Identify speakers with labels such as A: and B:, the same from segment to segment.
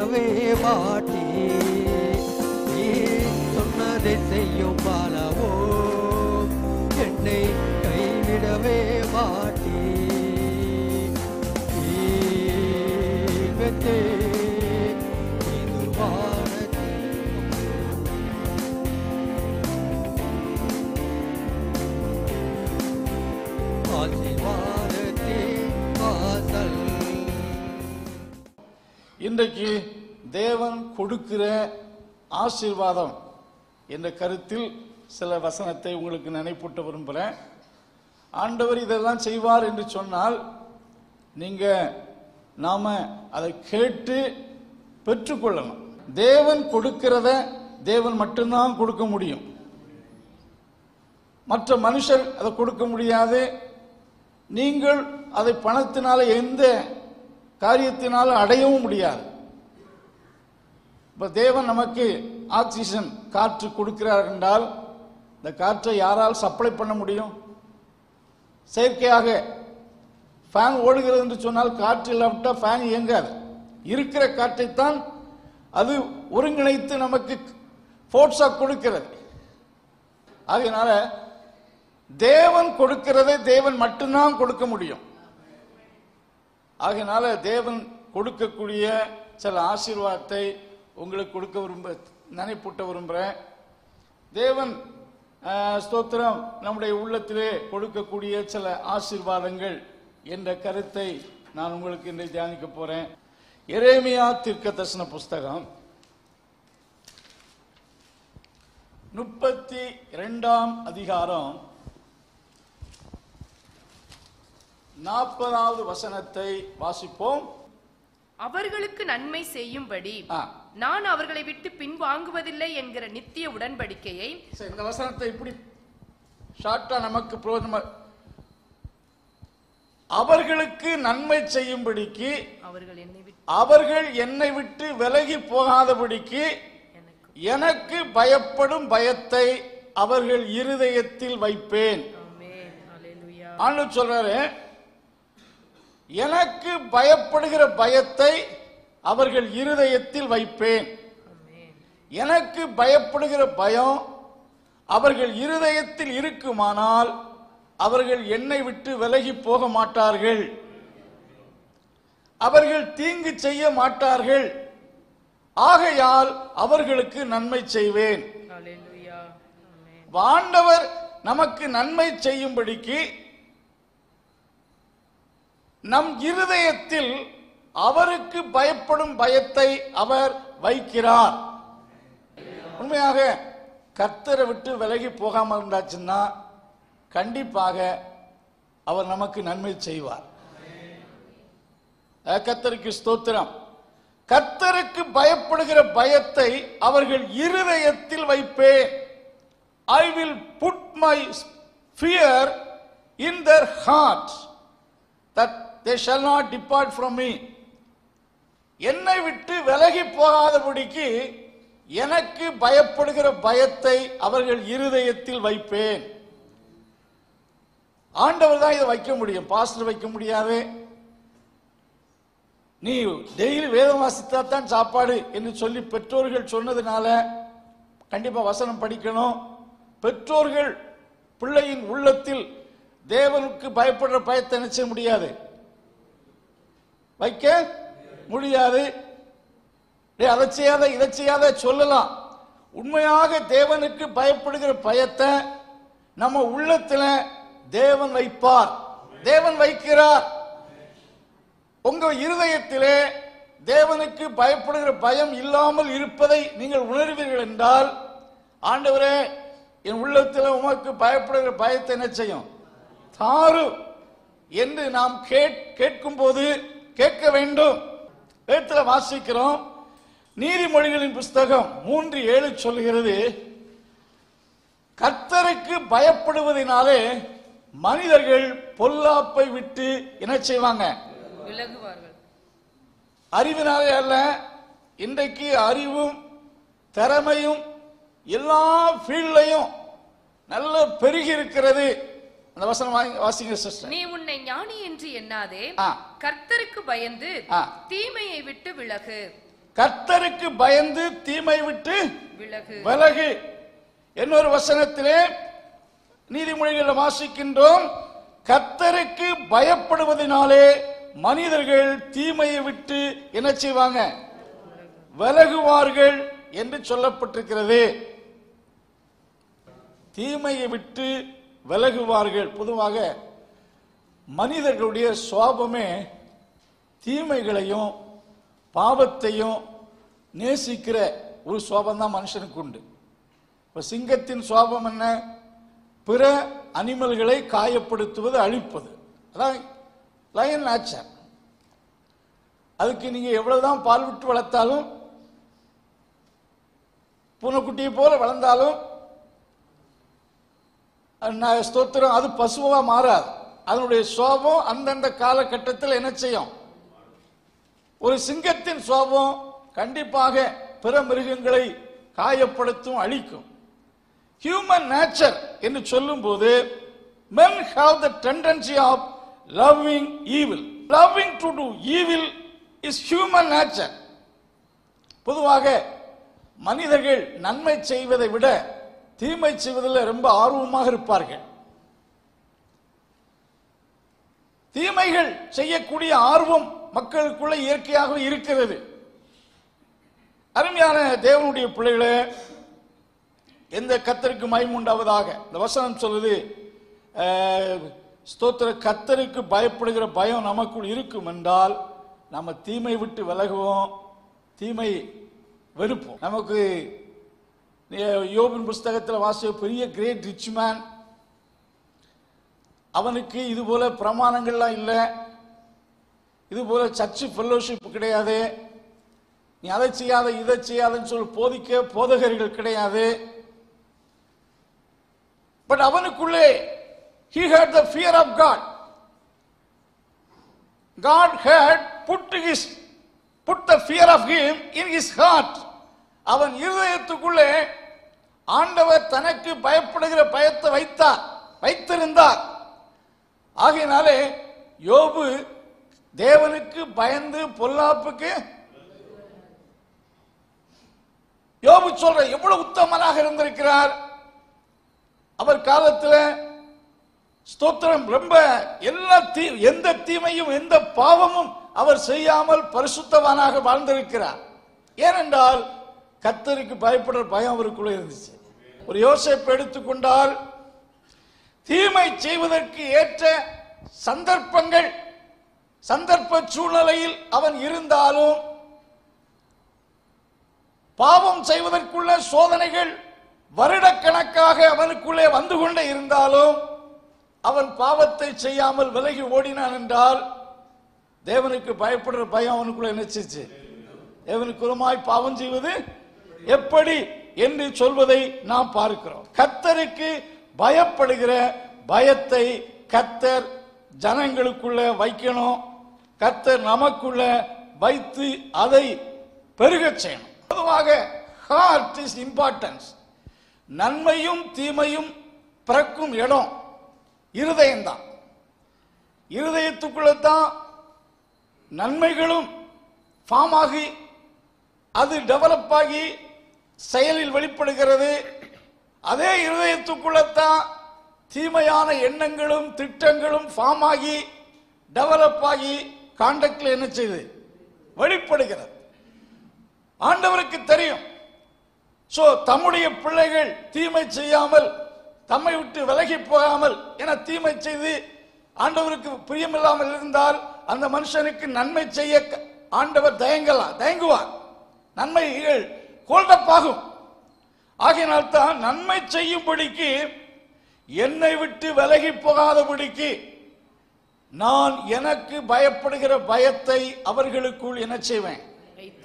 A: கைவிடவே மாட்டே, நீ சொன்னதை செய்யும் பாலவோ என்னை கைவிடவே மாட்டே.
B: இன்றைக்கு தேவன் கொடுக்கிற ஆசீர்வாதம் என்ற கருத்தில் சில வசனத்தை உங்களுக்கு நினைப்பூட்ட விரும்புகிறேன். ஆண்டவர் இதெல்லாம் செய்வார் என்று சொன்னால் நாம அதை கேட்டு பெற்றுக்கொள்ளணும். தேவன் கொடுக்கிறத தேவன் மட்டும்தான் கொடுக்க முடியும். மற்ற மனுஷர் அதை கொடுக்க முடியாது. நீங்கள் அதை பணத்தினால எந்த காரியத்தினால அடையவும் முடியாது. இப்ப தேவன் நமக்கு ஆக்சிஜன் காற்று கொடுக்கிறார் என்றால் இந்த காற்றை யாரால் சப்ளை பண்ண முடியும்? செயற்கையாக ஃபேன் ஓடுகிறது என்று சொன்னால் காற்று இல்லாவிட்டால் ஃபேன் இயங்காது. இருக்கிற காற்றைத்தான் அது ஒருங்கிணைத்து நமக்கு ஃபோர்ஸா கொடுக்கிறது. ஆகையினால தேவன் கொடுக்கிறதை தேவன் மட்டும்தான் கொடுக்க முடியும். ஆகையினால தேவன் கொடுக்கக்கூடிய சில ஆசீர்வாதத்தை உங்களுக்கு கொடுக்க நினைப்பூட்ட விரும்புகிறேன். தேவன் ஸ்தோத்திரம் நம்முடைய உள்ளத்திலே கொடுக்கக்கூடிய சில ஆசீர்வாதங்கள் என்ற கருத்தை நான் உங்களுக்கு இன்றைக்கு தியானிக்க போறேன். எரேமியா தீர்க்கதரிசன புஸ்தகம் 32ஆம் அதிகாரம் 40வது வசனத்தை வாசிப்போம்.
C: அவர்களுக்கு நன்மை செய்யும்படி நான் அவர்களை விட்டு பின்வாங்குவதில்லை என்கிற நித்திய உடன்படிக்கையை.
B: இந்த வசனத்தை இப்படி ஷார்ட்டா நமக்கு அவர்களுக்கு நன்மை செய்யும்படிக்கு அவர்கள் என்னை விட்டு விலகி போகாதபடிக்கு எனக்கு பயப்படும் பயத்தை அவர்கள் இருதயத்தில் வைப்பேன். ஆண்டவர் சொல்றாரு, எனக்கு பயப்படுகிற பயத்தை அவர்கள் இருதயத்தில் வைப்பேன். எனக்கு பயப்படுகிற பயம் அவர்கள் இருதயத்தில் இருக்குமானால் அவர்கள் என்னை விட்டு விலகி போக மாட்டார்கள். அவர்கள் தீங்கு செய்ய மாட்டார்கள். ஆகையால் அவர்களுக்கு நன்மை செய்வேன். ஆண்டவர் நமக்கு நன்மை செய்யும்படிக்கு நம் இருதயத்தில் அவருக்கு பயப்படும் பயத்தை அவர் வைக்கிறார். உண்மையாக கர்த்தரை விட்டு விலகி போகாமல் இருந்தாச்சுன்னா கண்டிப்பாக அவர் நமக்கு நன்மை செய்வார். கர்த்தருக்கு ஸ்தோத்திரம். கர்த்தருக்கு பயப்படுகிற பயத்தை அவர்கள் இருதயத்தில் வைப்பேன். I will put my fear in their heart that they shall not depart from me. என்னை விட்டு விலகி போகாதபடிக்கு எனக்கு பயப்படுகிற பயத்தை அவர்கள் இருதயத்தில் வைப்பேன். ஆண்டவர் தான் இதை வைக்க முடியும், பாஸ்டர் வைக்க முடியாது. நீ டெய்லி வேதம் வாசித்தா தான் சாப்பாடு என்று சொல்லி பெற்றோர்கள் சொன்னதுனால கண்டிப்பா வசனம் படிக்கணும். பெற்றோர்கள் பிள்ளையின் உள்ளத்தில் தேவனுக்கு பயப்படுற பயத்தை நினைச்ச முடியாது, வைக்க முடியாது. அதை செய்யாத இதை செய்யாத சொல்லலாம். உண்மையாக தேவனுக்கு பயப்படுகிற பயத்தை நம்ம உள்ளத்துல தேவன் வைப்பார், தேவன் வைக்கிறார். உங்க இருதயத்திலே தேவனுக்கு பயப்படுகிற பயம் இல்லாமல் இருப்பதை நீங்கள் உணர்வீர்கள் என்றால், ஆண்டவரே என் உள்ளத்தில் உமக்கு பயப்படுகிற பயத்தை என்ன செய்யும் தாரு என்று நாம் கேட்கும் போது கேட்க வேண்டும். வேதத்துல வாசிக்கிறோம், நீதிமொழிகளின் புஸ்தகம் 3:7 சொல்கிறது, கர்த்தருக்கு பயப்படுவதனாலே மனிதர்கள் பொல்லாப்பை விட்டு என்ன செய்வாங்க,
C: விலகுவார்கள்.
B: அறிவினாலே அல்ல, இன்றைக்கு அறிவும் திறமையும் எல்லா ஃபீல்ட்லையும் நல்ல பெருகி இருக்கிறது. அந்த வசனம் வாசிங்க சிஸ்டர்.
C: நீ உன்னை ஞானி என்று எண்ணாதே, கர்த்தருக்கு பயந்து தீமையை விட்டு விலகு.
B: கர்த்தருக்கு பயந்து தீமை விட்டு
C: விலகு.
B: விலகு. இன்னொரு வசனத்திலே நீதிமொழிகளில் வாசிக்கின்றோம், கர்த்தருக்கு பயப்படுவதனாலே மனிதர்கள் தீமையை விட்டு என்ன செய்வாங்க? விலகுவார்கள் என்று சொல்லப்பட்டிருக்கிறது. தீமையை விட்டு விலகுவார்கள். பொதுவாக மனிதர்களுடைய சுவாபமே தீமைகளையும் பாவத்தையும் நேசிக்கிற ஒரு சுவாபம் தான் மனுஷனுக்கு உண்டு. இப்ப சிங்கத்தின் சுவாபம் என்ன? பிற அனிமல்களை காயப்படுத்துவது, அழிப்பது. அதான் லயன் நேச்சர். அதுக்கு நீங்க எவ்வளவுதான் பால் விட்டு வளர்த்தாலும், பூனைக்குட்டியை போல வளர்ந்தாலும், ஸ்தோத்திரம், அது பசுவா மாறாது. அதனுடைய சுவாபம் அந்தந்த காலகட்டத்தில் என்ன செய்யும்? ஒரு சிங்கத்தின் சுவாபம் கண்டிப்பாக பிற மிருகங்களை காயப்படுத்தும், அழிக்கும். ஹியூமன் நேச்சர் என்று சொல்லும் போது men have the tendency of loving evil. Loving to do evil is human nature. பொதுவாக மனிதர்கள் நன்மை செய்வதை விட தீமை செய்வதில் ரொம்ப ஆர்வமாக இருப்பார்கள். தீமைகள் செய்யக்கூடிய ஆர்வம் மக்களுக்குள்ள இயற்கையாக இருக்கிறது. அருமையான தேவனுடைய பிள்ளைகளே, எந்த கர்த்தருக்கு மகிமை உண்டாவதாக. இந்த வசனம் சொல்லுது, ஸ்தோத்திர, கர்த்தருக்கு பயப்படுகிற பயம் நமக்குள் இருக்கும் என்றால் நம்ம தீமை விட்டு விலகுவோம், தீமை வெறுப்போம். நமக்கு யோபின் புஸ்தகத்தில் வாசிய பெரிய கிரேட் ரிச் மேன், அவனுக்கு இது போல பிரமாணங்கள்லாம் இல்லை, இது போல சர்ச்சு ஃபெல்லோஷிப் கிடையாது, நீ அதை செய்யாத இதை செய்யாதன்னு சொல்லி போதிக்க போதகர்கள் கிடையாது. பட் அவனுக்குள்ளே he had the fear of God. God had put the fear of him in his heart. அவன் இருதயத்துக்குள்ளே ஆண்டவர் தனக்கு பயப்படுகிற பயத்தை வைத்திருந்தார். ஆகையினாலே யோபு தேவனுக்கு பயந்து பொல்லாப்புக்கு, யோபு சொல்ற எவ்வளவு உத்தமனாக இருந்திருக்கிறார். அவர் காலத்தில் ஸ்தோத்திரம் ரொம்ப எந்த தீமையும் எந்த பாவமும் அவர் செய்யாமல் பரிசுத்தவானாக வாழ்ந்திருக்கிறார். ஏனென்றால் கர்த்தருக்கு பயப்படுற பயம் அவருக்குள்ள இருந்துச்சு. ஒரு யோசேப்பு எடுத்துக்கொண்டால், தீமை செய்வதற்கு ஏற்ற சந்தர்ப்பங்கள், சந்தர்ப்ப சூழ்நிலையில் அவன் இருந்தாலும், பாவம் செய்வதற்குள்ள சோதனைகள் வருடக்கணக்காக அவனுக்குள்ளே வந்து கொண்டே இருந்தாலும் அவன் பாவத்தை செய்யாமல் விலகி ஓடினான் என்றால் தேவனுக்கு பயப்படுற பயம் அவனுக்குள்ள நினைச்சிச்சு. தேவனுக்கு புறமாய் பாவம் செய்வது எப்படி என்று சொல்வதை நாம் பார்க்கிறோம். கர்த்தருக்கு பயப்படுகிற பயத்தை கர்த்தர் ஜனங்களுக்குள்ள வைக்கணும். கர்த்தர் நமக்குள்ள வைத்து அதை பெருகச் செய்யணும். பொதுவாக ஹார்ட் இஸ் இம்பார்ட்டன்ஸ். நன்மையும் தீமையும் பிறக்கும் இடம் இருதயம்தான். இருதயத்துக்குள்ள தான் நன்மைகளும் ஃபார்ம் ஆகி அது டெவலப் ஆகி செயலில் வெளிப்படுகிறது. அதே இருதயத்துக்குள்ளத்தான் தீமையான எண்ணங்களும் திட்டங்களும் ஃபார்ம் ஆகி டெவலப் ஆகி காண்டக்ட்ல என்ன செய்து வெளிப்படுகிறது. ஆண்டவருக்கு தெரியும். சோ தம்முடைய பிள்ளைகள் தீமை செய்யாமல், தம்மை விட்டு விலகி போகாமல், என தீமை செய்து ஆண்டவருக்கு பிரியமில்லாமல் இருந்தால் அந்த மனுஷனுக்கு நன்மை செய்ய ஆண்டவர் தயங்குவார். நன்மைகள் ஹோல்டப் ஆகும். ஆகையினால்தான் நன்மை செய்யும்படிக்கு, என்னை விட்டு விலகி போகாதபடிக்கு நான் எனக்கு பயப்படுகிற பயத்தை அவர்களுக்குள் என்ன செய்வேன்,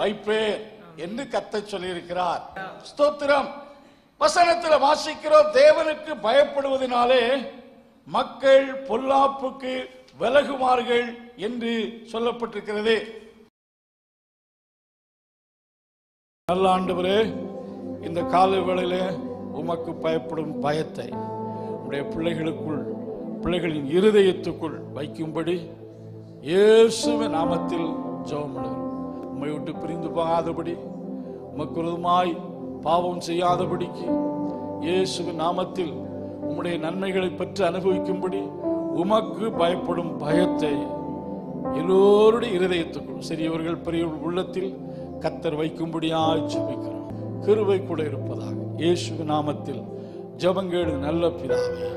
B: வைப்பேன் என்று கர்த்தர் சொல்லியிருக்கிறார். ஸ்தோத்திரம். வசனத்தில் வாசிக்கிறோம், தேவனுக்கு பயப்படுவதனாலே மக்கள் பொல்லாப்புக்கு விலகுவார்கள் என்று சொல்லப்பட்டிருக்கிறது. நல்ல ஆண்டவரே, இந்த கால வேளையிலே உமக்கு பயப்படும் பயத்தை உடைய பிள்ளைகளின் இருதயத்துக்குள் வைக்கும்படி இயேசுவின் நாமத்தில் ஜெபம் பண்ணுகிறோம். உம்மை விட்டு பிரிந்து போகாதபடி உமக்கு விரோதமாய் பாவம் செய்யாதபடிக்கு இயேசுவின் நாமத்தில் உம்முடைய நன்மைகளை பெற்று அனுபவிக்கும்படி உமக்கு பயப்படும் பயத்தை எல்லோருடைய இருதயத்துக்கும் சிறியவர்கள் பெரியவர்கள் உள்ளத்தில் கர்த்தர் வைக்கும்படியாய் ஜெபிக்கிறோம். கிருபை கூட இருப்பதாக இயேசுவின் நாமத்தில் ஜெபங்கேடு நல்ல பிதாவே.